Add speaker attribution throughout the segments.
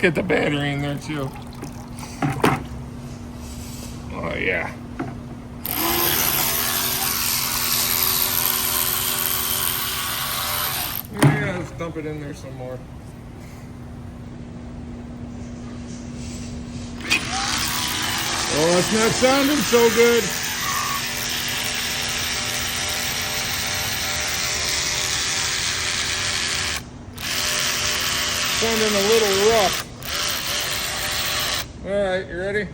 Speaker 1: get the battery in there too. Oh yeah. Yeah, let's dump it in there some more. Oh, it's not sounding so good. Sounding a little rough. All right, you ready?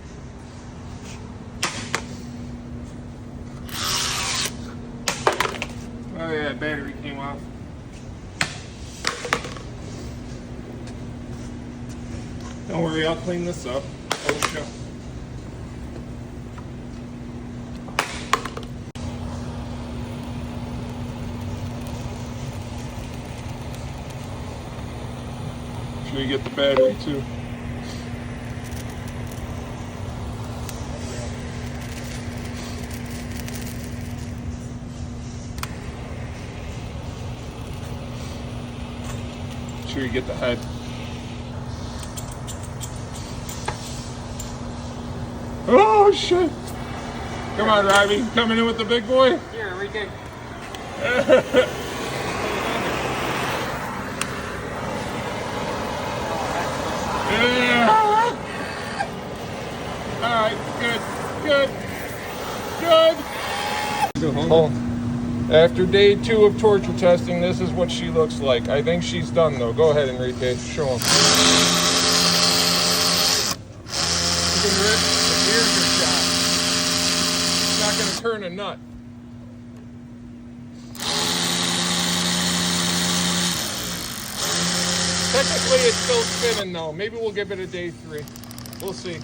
Speaker 1: Oh yeah, battery came off. Don't worry, I'll clean this up. Oh, sure. Make sure you get the battery too. Make sure you get the head. Oh shit! Come on, Robbie, coming in with the big boy.
Speaker 2: Here, Enrique.
Speaker 1: Yeah. All right, good. Oh, after day 2 of torture testing, this is what she looks like. I think she's done though. Go ahead, Enrique, show him. You can rip the ears are shot. It's not going to turn a nut. Technically, it's still spinning though. Maybe we'll give it a day 3. We'll see.